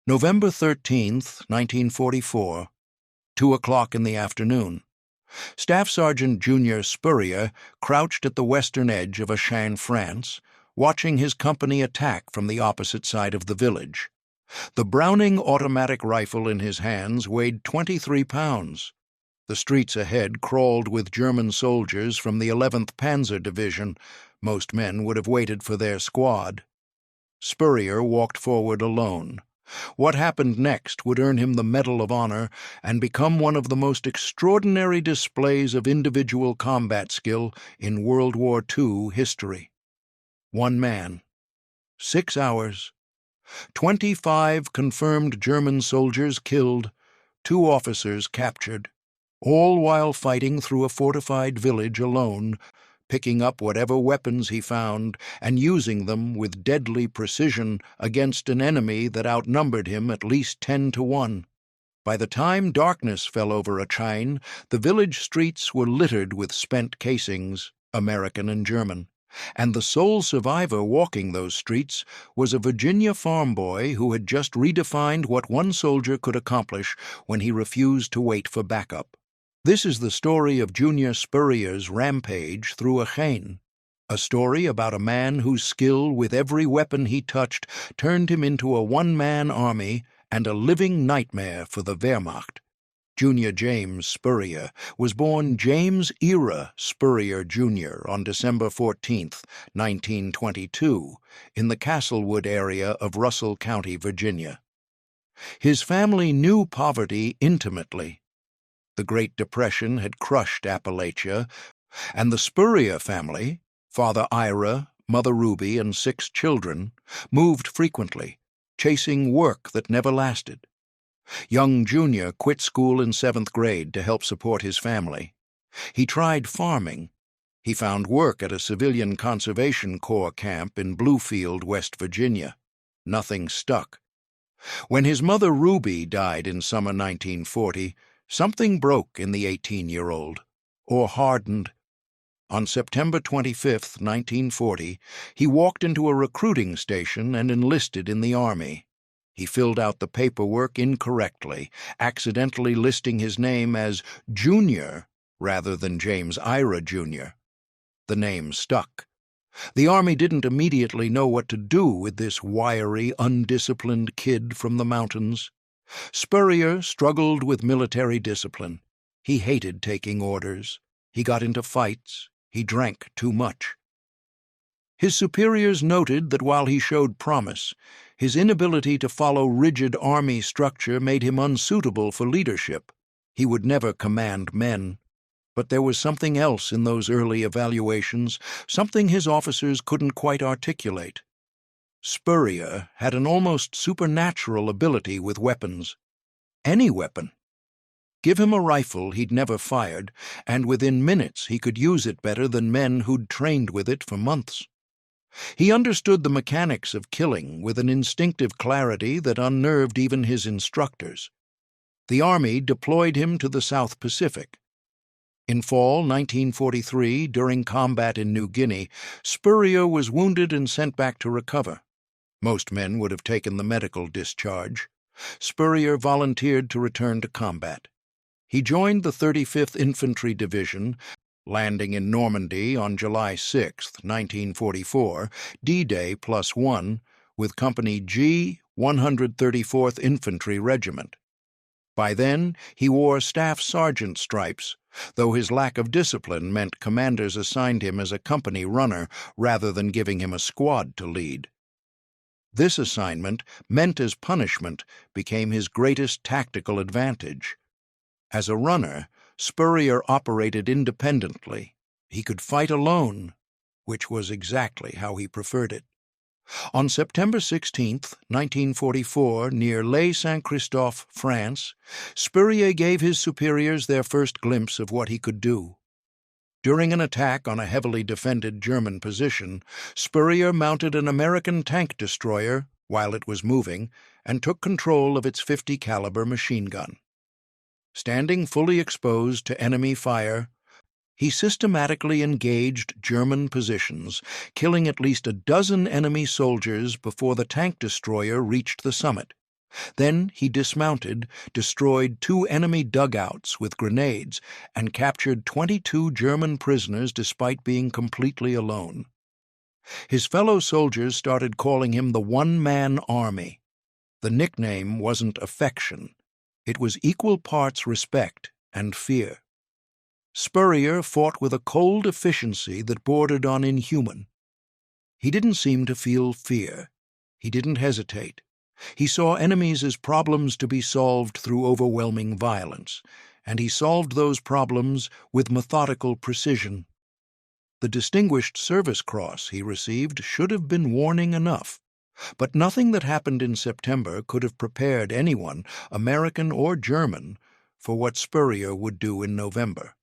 November 13th, 1944, 2 o'clock in the afternoon. Staff Sergeant Junior Spurrier crouched at the western edge of Achain, France, watching his company attack from the opposite side of the village. The Browning automatic rifle in his hands weighed 23 pounds. The streets ahead crawled with German soldiers from the 11th Panzer Division. Most men would have waited for their squad. Spurrier walked forward alone. What happened next would earn him the Medal of Honor and become one of the most extraordinary displays of individual combat skill in World War II history. One man, 6 hours, 25 confirmed German soldiers killed, 2 officers captured, all while fighting through a fortified village alone, picking up whatever weapons he found and using them with deadly precision against an enemy that outnumbered him at least 10-1. By the time darkness fell over Achain, the village streets were littered with spent casings, American and German, and the sole survivor walking those streets was a Virginia farm boy who had just redefined what one soldier could accomplish when he refused to wait for backup. This is the story of Junior Spurrier's rampage through Achain, a story about a man whose skill with every weapon he touched turned him into a one-man army and a living nightmare for the Wehrmacht. Junior James Spurrier was born James Era Spurrier, Jr. on December 14, 1922, in the Castlewood area of Russell County, Virginia. His family knew poverty intimately. The Great Depression had crushed Appalachia, and the Spurrier family, Father Ira, Mother Ruby, and 6 children, moved frequently, chasing work that never lasted. Young Junior quit school in 7th grade to help support his family. He tried farming. He found work at a civilian conservation corps camp in Bluefield, West Virginia. Nothing stuck. When his mother Ruby died in summer 1940, something broke in the 18-year-old, or hardened. On September 25, 1940, he walked into a recruiting station and enlisted in the Army. He filled out the paperwork incorrectly, accidentally listing his name as Junior rather than James Ira, Jr. The name stuck. The Army didn't immediately know what to do with this wiry, undisciplined kid from the mountains. Spurrier struggled with military discipline. He hated taking orders. He got into fights. He drank too much. His superiors noted that while he showed promise, his inability to follow rigid Army structure made him unsuitable for leadership. He would never command men. But there was something else in those early evaluations, something his officers couldn't quite articulate. Spurrier had an almost supernatural ability with weapons. Any weapon. Give him a rifle he'd never fired, and within minutes he could use it better than men who'd trained with it for months. He understood the mechanics of killing with an instinctive clarity that unnerved even his instructors. The Army deployed him to the South Pacific. In fall 1943, during combat in New Guinea, Spurrier was wounded and sent back to recover. Most men would have taken the medical discharge. Spurrier volunteered to return to combat. He joined the 35th Infantry Division, landing in Normandy on July 6, 1944, D-Day +1, with Company G, 134th Infantry Regiment. By then, he wore staff sergeant stripes, though his lack of discipline meant commanders assigned him as a company runner rather than giving him a squad to lead. This assignment, meant as punishment, became his greatest tactical advantage. As a runner, Spurrier operated independently. He could fight alone, which was exactly how he preferred it. On September 16, 1944, near Les Saint-Christophe, France, Spurrier gave his superiors their first glimpse of what he could do. During an attack on a heavily defended German position, Spurrier mounted an American tank destroyer while it was moving and took control of its .50 caliber machine gun. Standing fully exposed to enemy fire, he systematically engaged German positions, killing at least a dozen enemy soldiers before the tank destroyer reached the summit. Then he dismounted, destroyed 2 enemy dugouts with grenades, and captured 22 German prisoners despite being completely alone. His fellow soldiers started calling him the one-man army. The nickname wasn't affection. It was equal parts respect and fear. Spurrier fought with a cold efficiency that bordered on inhuman. He didn't seem to feel fear. He didn't hesitate. He saw enemies as problems to be solved through overwhelming violence, and he solved those problems with methodical precision. The Distinguished Service Cross he received should have been warning enough, but nothing that happened in September could have prepared anyone, American or German, for what Spurrier would do in November.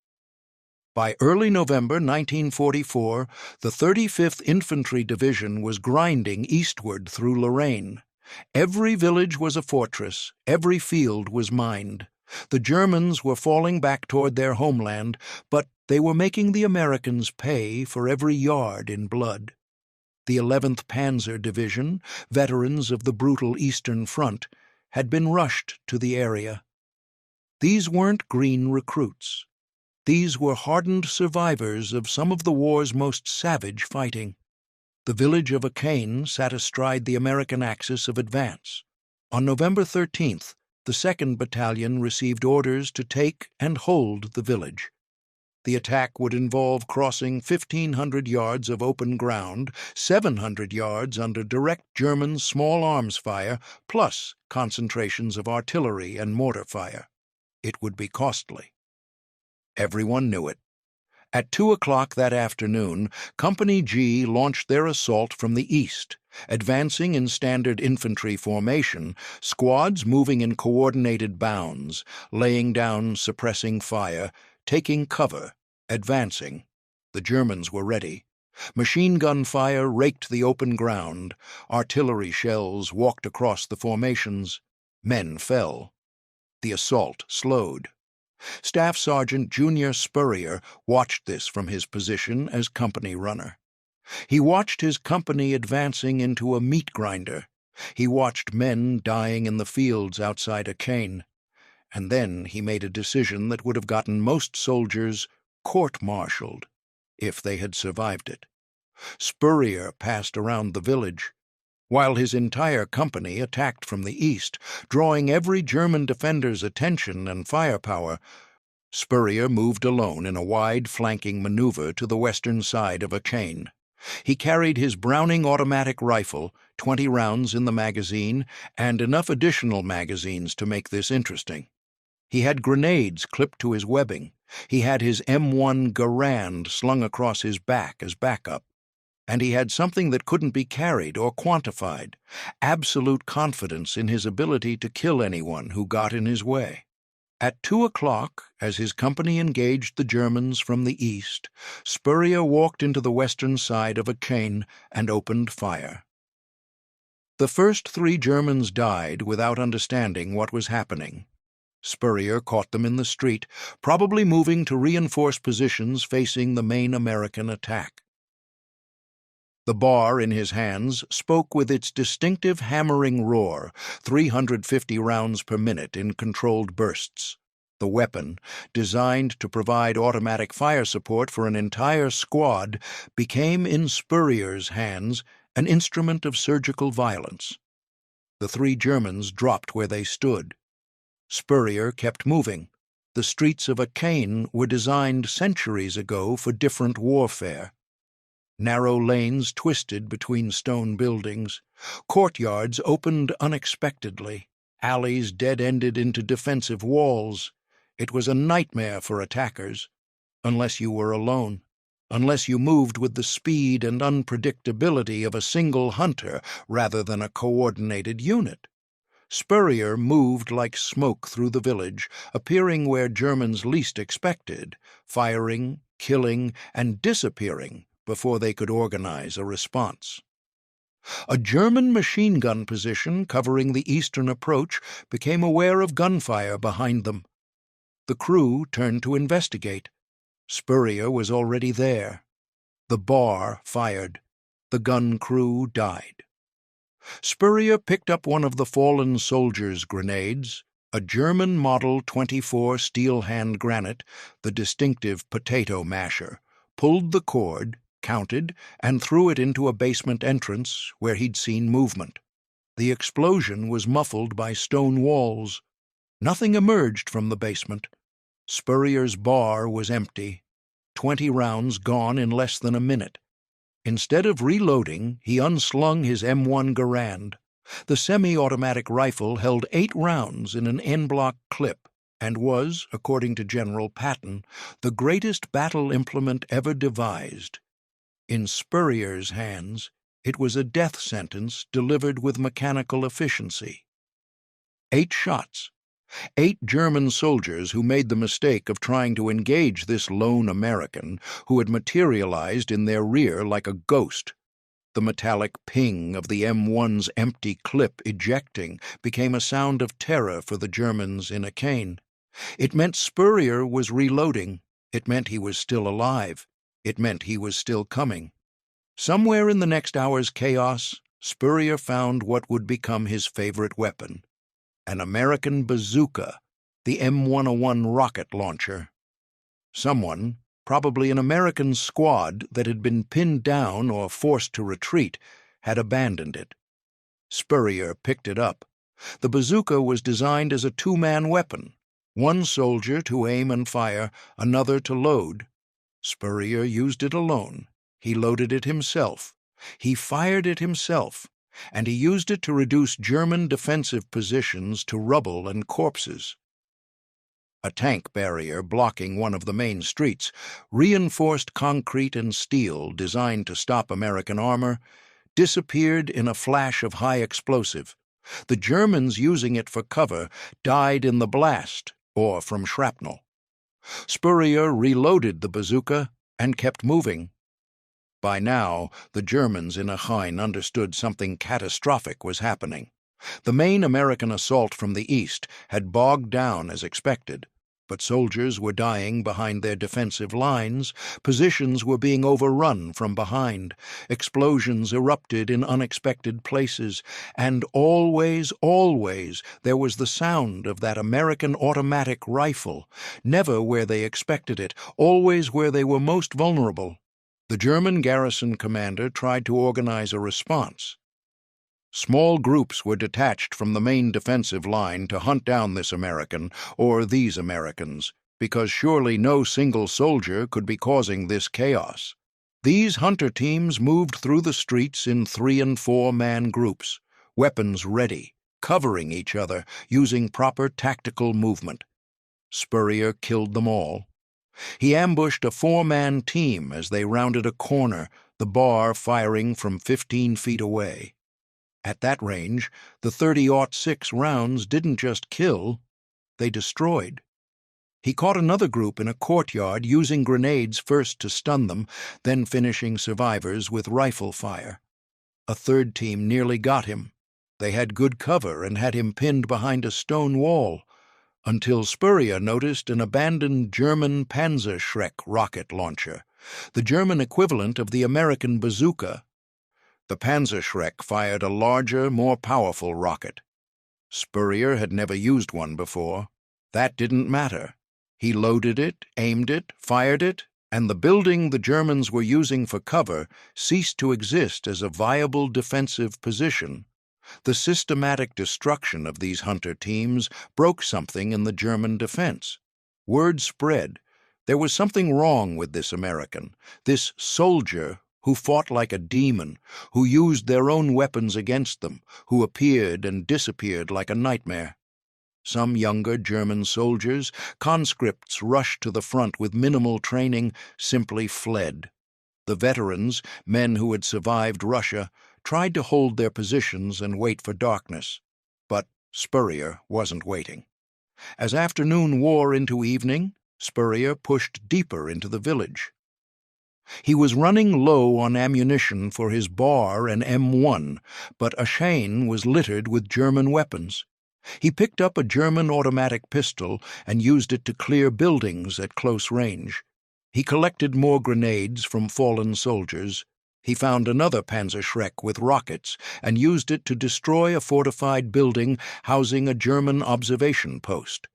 By early November 1944, the 35th Infantry Division was grinding eastward through Lorraine. Every village was a fortress, every field was mined. The Germans were falling back toward their homeland, but they were making the Americans pay for every yard in blood. The 11th Panzer Division, veterans of the brutal Eastern Front, had been rushed to the area. These weren't green recruits. These were hardened survivors of some of the war's most savage fighting. The village of Achain sat astride the American axis of advance. On November 13th, the 2nd Battalion received orders to take and hold the village. The attack would involve crossing 1,500 yards of open ground, 700 yards under direct German small arms fire, plus concentrations of artillery and mortar fire. It would be costly. Everyone knew it. At 2 o'clock that afternoon, Company G launched their assault from the east, advancing in standard infantry formation, squads moving in coordinated bounds, laying down suppressing fire, taking cover, advancing. The Germans were ready. Machine gun fire raked the open ground. Artillery shells walked across the formations. Men fell. The assault slowed. Staff Sergeant Junior Spurrier watched this from his position as company runner. He watched his company advancing into a meat grinder. He watched men dying in the fields outside Achain. And then he made a decision that would have gotten most soldiers court-martialed if they had survived it. Spurrier passed around the village, while his entire company attacked from the east, drawing every German defender's attention and firepower. Spurrier moved alone in a wide flanking maneuver to the western side of Achain. He carried his Browning automatic rifle, 20 rounds in the magazine, and enough additional magazines to make this interesting. He had grenades clipped to his webbing. He had his M1 Garand slung across his back as backup. And he had something that couldn't be carried or quantified, absolute confidence in his ability to kill anyone who got in his way. At 2 o'clock, as his company engaged the Germans from the east, Spurrier walked into the western side of Achain and opened fire. The first 3 Germans died without understanding what was happening. Spurrier caught them in the street, probably moving to reinforce positions facing the main American attack. The bar in his hands spoke with its distinctive hammering roar, 350 rounds per minute in controlled bursts. The weapon, designed to provide automatic fire support for an entire squad, became in Spurrier's hands an instrument of surgical violence. The 3 Germans dropped where they stood. Spurrier kept moving. The streets of Achain were designed centuries ago for different warfare. Narrow lanes twisted between stone buildings. Courtyards opened unexpectedly. Alleys dead-ended into defensive walls. It was a nightmare for attackers, unless you were alone, unless you moved with the speed and unpredictability of a single hunter rather than a coordinated unit. Spurrier moved like smoke through the village, appearing where Germans least expected, firing, killing, and disappearing before they could organize a response. A German machine gun position covering the eastern approach became aware of gunfire behind them. The crew turned to investigate. Spurrier was already there. The bar fired. The gun crew died. Spurrier picked up one of the fallen soldiers' grenades, a German Model 24 steel hand granite, the distinctive potato masher, pulled the cord, counted, and threw it into a basement entrance where he'd seen movement. The explosion was muffled by stone walls. Nothing emerged from the basement. Spurrier's bar was empty, 20 rounds gone in less than a minute. Instead of reloading, he unslung his M1 Garand. The semi-automatic rifle held 8 rounds in an en-bloc clip and was, according to General Patton, the greatest battle implement ever devised. In Spurrier's hands, it was a death sentence delivered with mechanical efficiency. 8 shots. 8 German soldiers who made the mistake of trying to engage this lone American who had materialized in their rear like a ghost. The metallic ping of the M1's empty clip ejecting became a sound of terror for the Germans in Achain. It meant Spurrier was reloading. It meant he was still alive. It meant he was still coming. Somewhere in the next hour's chaos, Spurrier found what would become his favorite weapon. An American bazooka, the M101 rocket launcher. Someone, probably an American squad that had been pinned down or forced to retreat, had abandoned it. Spurrier picked it up. The bazooka was designed as a 2-man weapon, one soldier to aim and fire, another to load. Spurrier used it alone. He loaded it himself. He fired it himself. And he used it to reduce German defensive positions to rubble and corpses. A tank barrier blocking one of the main streets, reinforced concrete and steel designed to stop American armor, disappeared in a flash of high explosive. The Germans using it for cover died in the blast or from shrapnel. Spurrier reloaded the bazooka and kept moving. By now, the Germans in Achain understood something catastrophic was happening. The main American assault from the east had bogged down as expected, but soldiers were dying behind their defensive lines, positions were being overrun from behind, explosions erupted in unexpected places, and always, there was the sound of that American automatic rifle, never where they expected it, always where they were most vulnerable. The German garrison commander tried to organize a response. Small groups were detached from the main defensive line to hunt down this American, or these Americans, because surely no single soldier could be causing this chaos. These hunter teams moved through the streets in 3- and 4-man groups, weapons ready, covering each other, using proper tactical movement. Spurrier killed them all. He ambushed a 4-man team as they rounded a corner, the bar firing from 15 feet away. At that range, the .30-06 rounds didn't just kill, they destroyed. He caught another group in a courtyard using grenades first to stun them, then finishing survivors with rifle fire. A 3rd team nearly got him. They had good cover and had him pinned behind a stone wall, until Spurrier noticed an abandoned German Panzer rocket launcher, the German equivalent of the American bazooka. The Panzer fired a larger, more powerful rocket. Spurrier had never used one before. That didn't matter. He loaded it, aimed it, fired it, and the building the Germans were using for cover ceased to exist as a viable defensive position. The systematic destruction of these hunter teams broke something in the German defense. Word spread. There was something wrong with this American, this soldier who fought like a demon, who used their own weapons against them, who appeared and disappeared like a nightmare. Some younger German soldiers, conscripts rushed to the front with minimal training, simply fled. The veterans, men who had survived Russia, tried to hold their positions and wait for darkness. But Spurrier wasn't waiting. As afternoon wore into evening, Spurrier pushed deeper into the village. He was running low on ammunition for his bar and M1, but Achain was littered with German weapons. He picked up a German automatic pistol and used it to clear buildings at close range. He collected more grenades from fallen soldiers. He found another Panzerschreck with rockets and used it to destroy a fortified building housing a German observation post.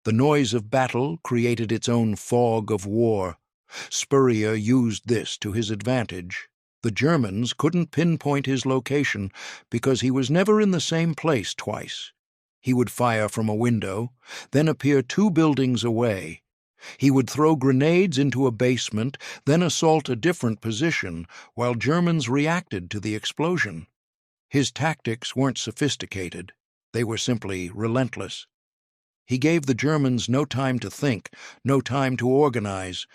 The noise of battle created its own fog of war. Spurrier used this to his advantage. The Germans couldn't pinpoint his location because he was never in the same place twice. He would fire from a window, then appear 2 buildings away. He would throw grenades into a basement, then assault a different position, while Germans reacted to the explosion. His tactics weren't sophisticated. They were simply relentless. He gave the Germans no time to think, no time to organize,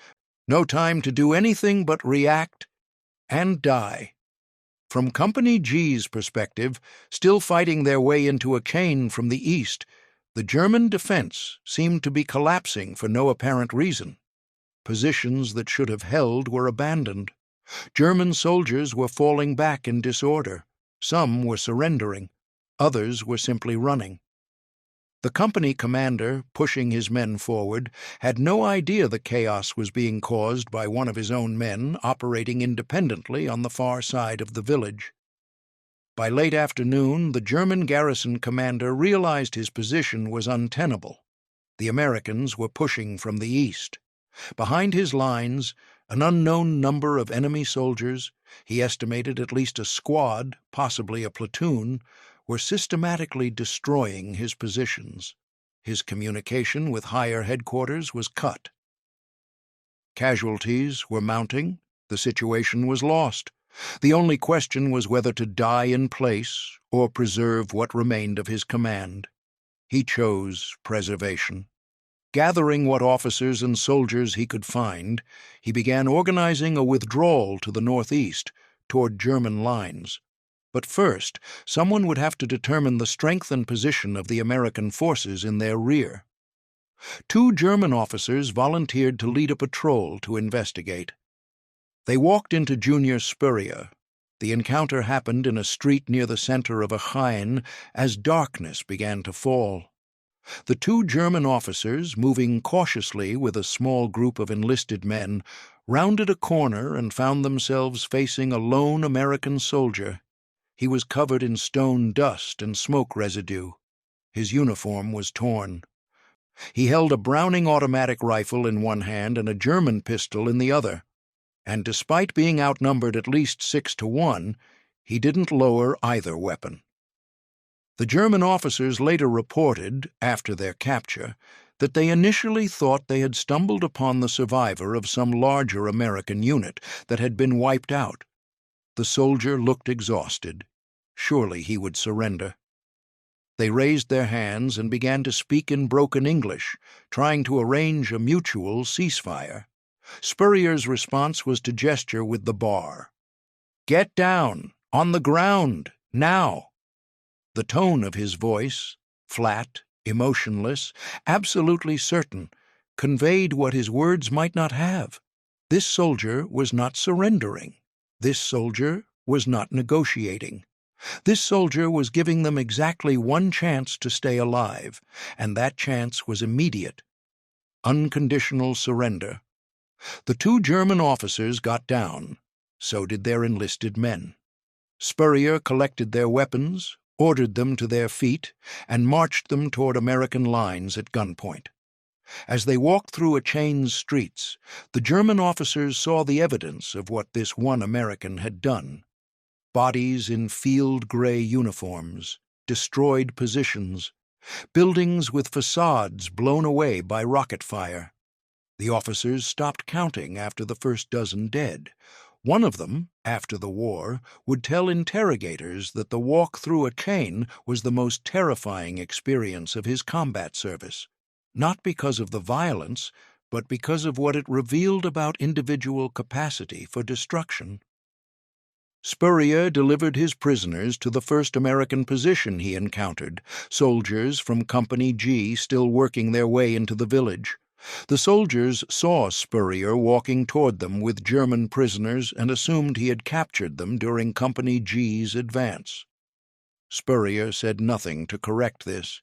no time to do anything but react and die. From Company G's perspective, still fighting their way into Achain from the east, the German defense seemed to be collapsing for no apparent reason. Positions that should have held were abandoned. German soldiers were falling back in disorder. Some were surrendering. Others were simply running. The company commander, pushing his men forward, had no idea the chaos was being caused by one of his own men operating independently on the far side of the village. By late afternoon, the German garrison commander realized his position was untenable. The Americans were pushing from the east. Behind his lines, an unknown number of enemy soldiers, he estimated at least a squad, possibly a platoon, were systematically destroying his positions. His communication with higher headquarters was cut. Casualties were mounting. The situation was lost. The only question was whether to die in place or preserve what remained of his command. He chose preservation. Gathering what officers and soldiers he could find, he began organizing a withdrawal to the northeast, toward German lines. But first, someone would have to determine the strength and position of the American forces in their rear. 2 German officers volunteered to lead a patrol to investigate. They walked into Junior Spurrier. The encounter happened in a street near the center of Achain as darkness began to fall. The 2 German officers, moving cautiously with a small group of enlisted men, rounded a corner and found themselves facing a lone American soldier. He was covered in stone dust and smoke residue. His uniform was torn. He held a Browning automatic rifle in one hand and a German pistol in the other. And despite being outnumbered at least 6-1, he didn't lower either weapon. The German officers later reported, after their capture, that they initially thought they had stumbled upon the survivor of some larger American unit that had been wiped out. The soldier looked exhausted. Surely he would surrender. They raised their hands and began to speak in broken English, trying to arrange a mutual ceasefire. Spurrier's response was to gesture with the bar. "Get down! On the ground! Now!" The tone of his voice, flat, emotionless, absolutely certain, conveyed what his words might not have. This soldier was not surrendering. This soldier was not negotiating. This soldier was giving them exactly one chance to stay alive, and that chance was immediate. Unconditional surrender. The 2 German officers got down. So did their enlisted men. Spurrier collected their weapons, ordered them to their feet, and marched them toward American lines at gunpoint. As they walked through Achain's streets, the German officers saw the evidence of what this one American had done. Bodies in field-gray uniforms, destroyed positions, buildings with facades blown away by rocket fire. The officers stopped counting after the first dozen dead. One of them, after the war, would tell interrogators that the walk through Achain was the most terrifying experience of his combat service. Not because of the violence, but because of what it revealed about individual capacity for destruction. Spurrier delivered his prisoners to the first American position he encountered, soldiers from Company G still working their way into the village. The soldiers saw Spurrier walking toward them with German prisoners and assumed he had captured them during Company G's advance. Spurrier said nothing to correct this.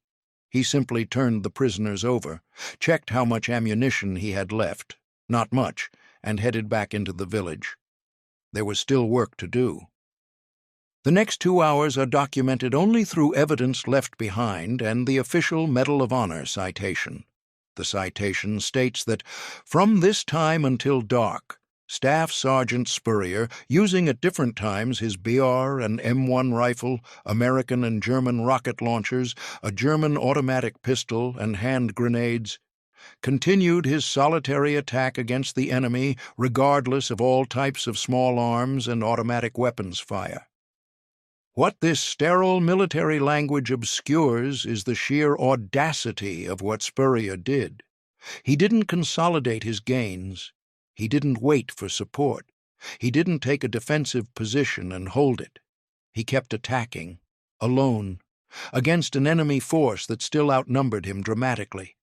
He simply turned the prisoners over, checked how much ammunition he had left, not much, and headed back into the village. There was still work to do. The next 2 hours are documented only through evidence left behind and the official Medal of Honor citation. The citation states that, from this time until dark, Staff Sergeant Spurrier, using at different times his BR and M1 rifle, American and German rocket launchers, a German automatic pistol, and hand grenades, continued his solitary attack against the enemy regardless of all types of small arms and automatic weapons fire. What this sterile military language obscures is the sheer audacity of what Spurrier did. He didn't consolidate his gains. He didn't wait for support. He didn't take a defensive position and hold it. He kept attacking, alone, against an enemy force that still outnumbered him dramatically.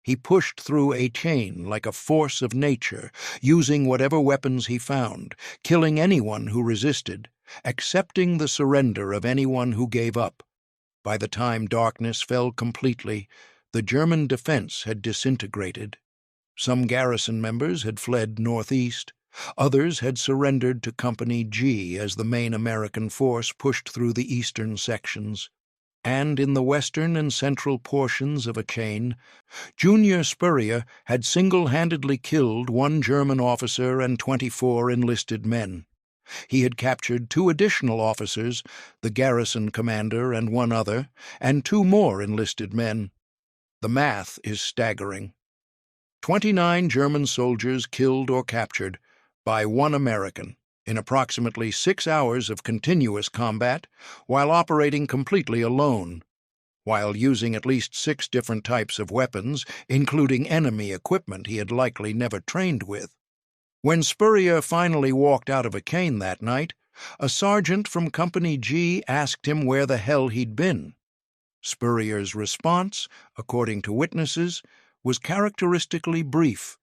He pushed through Achain like a force of nature, using whatever weapons he found, killing anyone who resisted, accepting the surrender of anyone who gave up. By the time darkness fell completely, the German defense had disintegrated. Some garrison members had fled northeast. Others had surrendered to Company G as the main American force pushed through the eastern sections. And in the western and central portions of Achain, Junior Spurrier had single-handedly killed 1 German officer and 24 enlisted men. He had captured 2 additional officers, the garrison commander and 1 other, and 2 more enlisted men. The math is staggering. 29 German soldiers killed or captured by 1 American in approximately 6 hours of continuous combat while operating completely alone, while using at least 6 different types of weapons, including enemy equipment he had likely never trained with. When Spurrier finally walked out of Achain that night, a sergeant from Company G asked him where the hell he'd been. Spurrier's response, according to witnesses, was characteristically brief.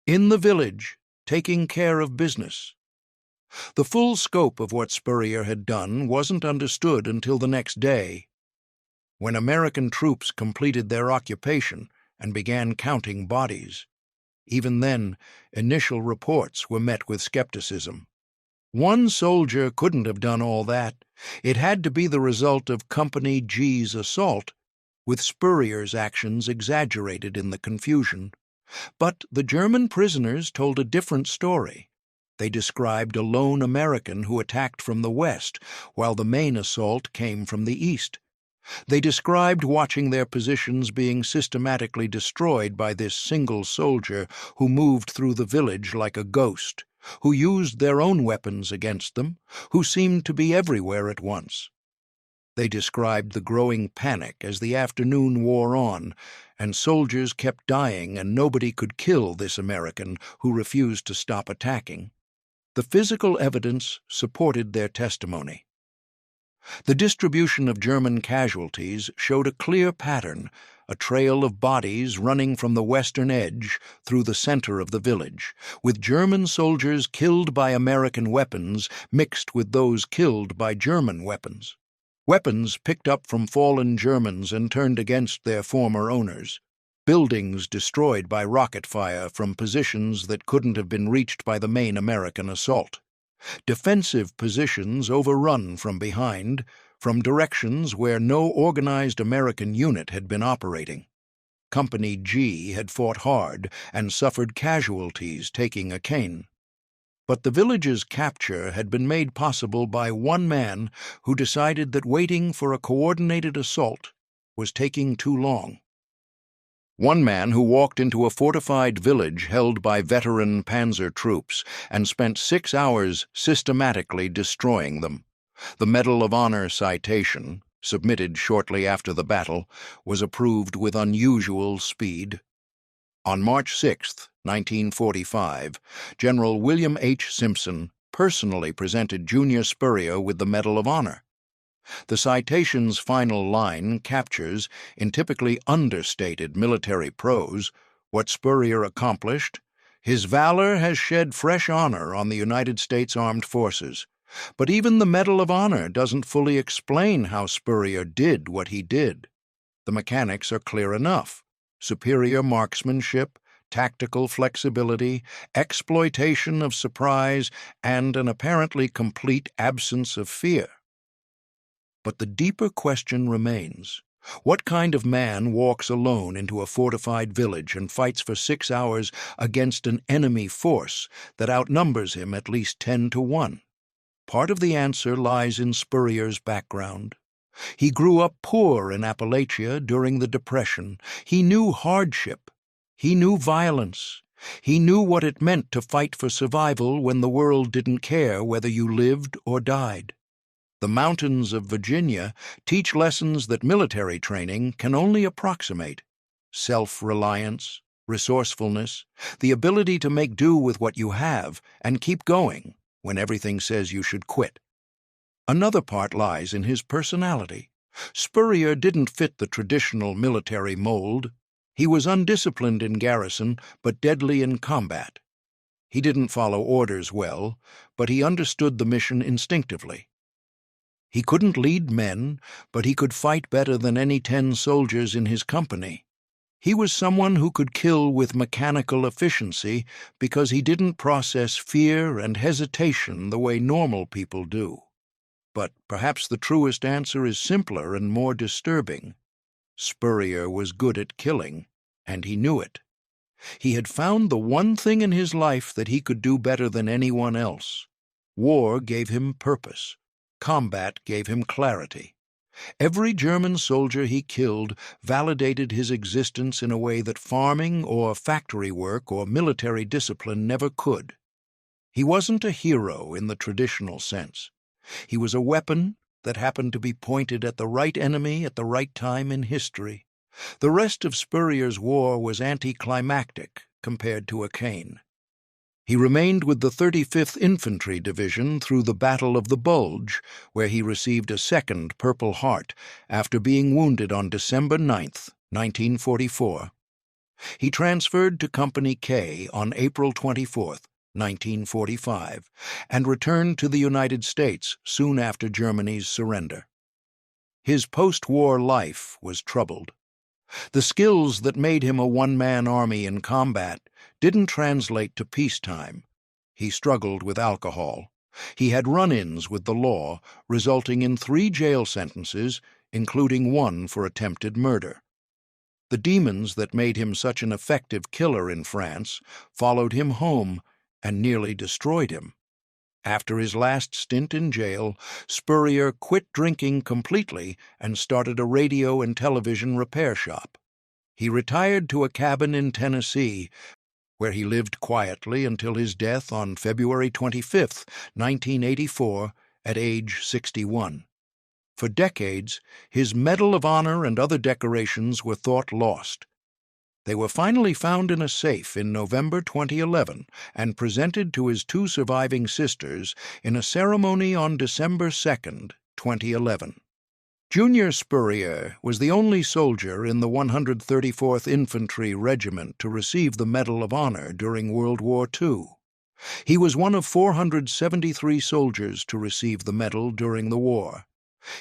In the village, taking care of business. The full scope of what Spurrier had done wasn't understood until the next day, when American troops completed their occupation and began counting bodies. Even then, initial reports were met with skepticism. 1 soldier couldn't have done all that. It had to be the result of Company G's assault, with Spurrier's actions exaggerated in the confusion. But the German prisoners told a different story. They described a lone American who attacked from the west, while the main assault came from the east. They described watching their positions being systematically destroyed by this single soldier who moved through the village like a ghost, who used their own weapons against them, who seemed to be everywhere at once. They described the growing panic as the afternoon wore on, and soldiers kept dying and nobody could kill this American who refused to stop attacking. The physical evidence supported their testimony. The distribution of German casualties showed a clear pattern, a trail of bodies running from the western edge through the center of the village, with German soldiers killed by American weapons mixed with those killed by German weapons. Weapons picked up from fallen Germans and turned against their former owners. Buildings destroyed by rocket fire from positions that couldn't have been reached by the main American assault. Defensive positions overrun from behind, from directions where no organized American unit had been operating. Company G had fought hard and suffered casualties taking Achain. But the village's capture had been made possible by 1 man who decided that waiting for a coordinated assault was taking too long. 1 man who walked into a fortified village held by veteran Panzer troops and spent 6 hours systematically destroying them. The Medal of Honor citation, submitted shortly after the battle, was approved with unusual speed. On March 6, 1945, General William H. Simpson personally presented Junior Spurrier with the Medal of Honor. The citation's final line captures, in typically understated military prose, what Spurrier accomplished. His valor has shed fresh honor on the United States Armed Forces. But even the Medal of Honor doesn't fully explain how Spurrier did what he did. The mechanics are clear enough: superior marksmanship, tactical flexibility, exploitation of surprise, and an apparently complete absence of fear. But the deeper question remains. What kind of man walks alone into a fortified village and fights for 6 hours against an enemy force that outnumbers him at least 10-1? Part of the answer lies in Spurrier's background. He grew up poor in Appalachia during the Depression. He knew hardship. He knew violence. He knew what it meant to fight for survival when the world didn't care whether you lived or died. The mountains of Virginia teach lessons that military training can only approximate: self-reliance, resourcefulness, the ability to make do with what you have and keep going when everything says you should quit. Another part lies in his personality. Spurrier didn't fit the traditional military mold. He was undisciplined in garrison, but deadly in combat. He didn't follow orders well, but he understood the mission instinctively. He couldn't lead men, but he could fight better than any 10 soldiers in his company. He was someone who could kill with mechanical efficiency because he didn't process fear and hesitation the way normal people do. But perhaps the truest answer is simpler and more disturbing. Spurrier was good at killing, and he knew it. He had found the one thing in his life that he could do better than anyone else. War gave him purpose. Combat gave him clarity. Every German soldier he killed validated his existence in a way that farming or factory work or military discipline never could. He wasn't a hero in the traditional sense. He was a weapon that happened to be pointed at the right enemy at the right time in history. The rest of Spurrier's war was anticlimactic compared to Achain. He remained with the 35th Infantry Division through the Battle of the Bulge, where he received a second Purple Heart after being wounded on December 9, 1944. He transferred to Company K on April 24, 1945, and returned to the United States soon after Germany's surrender. His post-war life was troubled. The skills that made him a one-man army in combat didn't translate to peacetime. He struggled with alcohol. He had run-ins with the law, resulting in 3 jail sentences, including one for attempted murder. The demons that made him such an effective killer in France followed him home and nearly destroyed him. After his last stint in jail, Spurrier quit drinking completely and started a radio and television repair shop. He retired to a cabin in Tennessee, where he lived quietly until his death on February 25, 1984, at age 61. For decades, his Medal of Honor and other decorations were thought lost. They were finally found in a safe in November 2011 and presented to his 2 surviving sisters in a ceremony on December 2, 2011. Junior Spurrier was the only soldier in the 134th Infantry Regiment to receive the Medal of Honor during World War II. He was one of 473 soldiers to receive the medal during the war.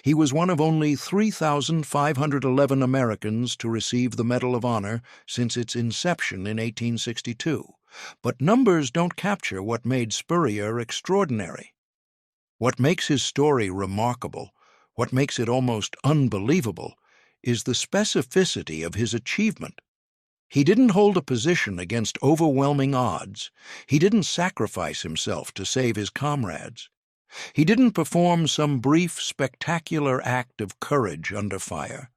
He was one of only 3,511 Americans to receive the Medal of Honor since its inception in 1862, but numbers don't capture what made Spurrier extraordinary. What makes his story remarkable, what makes it almost unbelievable, is the specificity of his achievement. He didn't hold a position against overwhelming odds. He didn't sacrifice himself to save his comrades. He didn't perform some brief, spectacular act of courage under fire.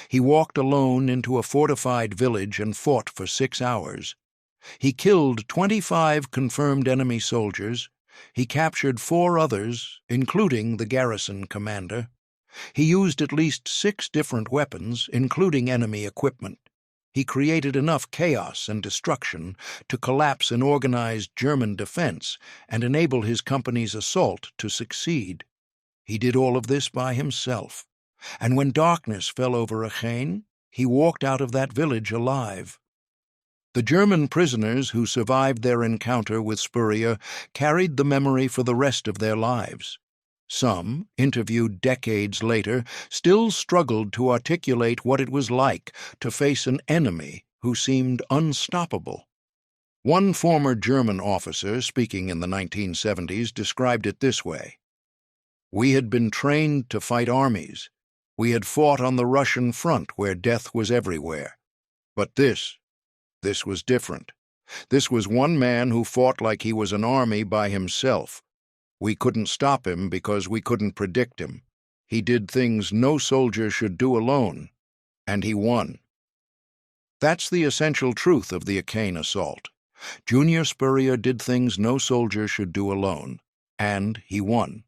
He walked alone into a fortified village and fought for 6 hours. He killed 25 confirmed enemy soldiers. He captured 4 others, including the garrison commander. He used at least 6 different weapons, including enemy equipment. He created enough chaos and destruction to collapse an organized German defense and enable his company's assault to succeed. He did all of this by himself, and when darkness fell over Achain, he walked out of that village alive. The German prisoners who survived their encounter with Spurrier carried the memory for the rest of their lives. Some, interviewed decades later, still struggled to articulate what it was like to face an enemy who seemed unstoppable. One former German officer, speaking in the 1970s, described it this way: "We had been trained to fight armies. We had fought on the Russian front where death was everywhere. But this was different. This was one man who fought like he was an army by himself. We couldn't stop him because we couldn't predict him. He did things no soldier should do alone, and he won." That's the essential truth of the Achain assault. Junior Spurrier did things no soldier should do alone, and he won.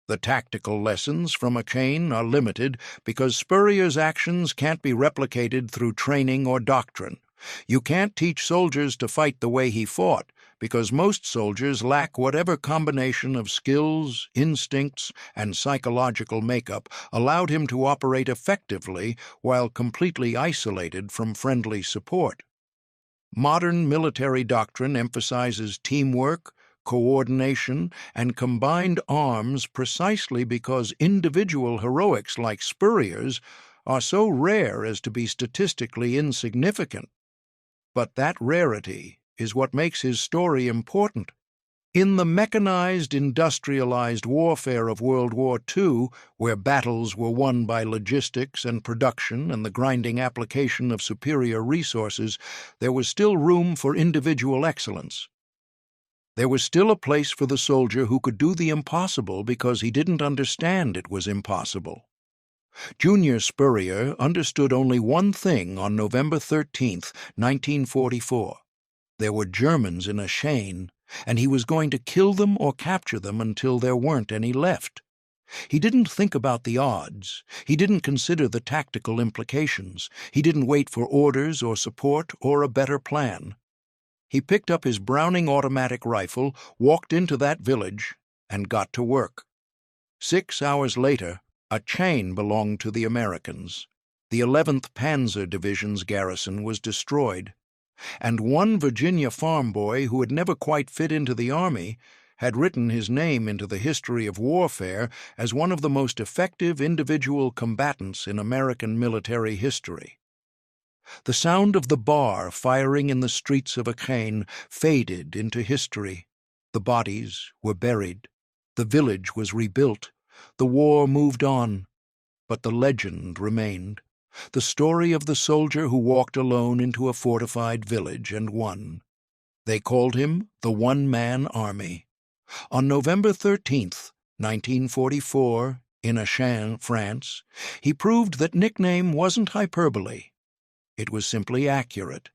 The tactical lessons from Achain are limited because Spurrier's actions can't be replicated through training or doctrine. You can't teach soldiers to fight the way he fought, because most soldiers lack whatever combination of skills, instincts, and psychological makeup allowed him to operate effectively while completely isolated from friendly support. Modern military doctrine emphasizes teamwork, coordination, and combined arms precisely because individual heroics like Spurrier's are so rare as to be statistically insignificant. But that rarity is what makes his story important. In the mechanized, industrialized warfare of World War II, where battles were won by logistics and production and the grinding application of superior resources, there was still room for individual excellence. There was still a place for the soldier who could do the impossible because he didn't understand it was impossible. Junior Spurrier understood only one thing on November 13, 1944. There were Germans in Achain, and he was going to kill them or capture them until there weren't any left. He didn't think about the odds. He didn't consider the tactical implications. He didn't wait for orders or support or a better plan. He picked up his Browning automatic rifle, walked into that village, and got to work. 6 hours later, Achain belonged to the Americans. The 11th Panzer Division's garrison was destroyed, and one Virginia farm boy who had never quite fit into the Army had written his name into the history of warfare as one of the most effective individual combatants in American military history. The sound of the bar firing in the streets of Achain faded into history. The bodies were buried. The village was rebuilt. The war moved on. But the legend remained. The story of the soldier who walked alone into a fortified village and won. They called him the One-Man Army. On November 13, 1944, in Achain, France, he proved that nickname wasn't hyperbole. It was simply accurate.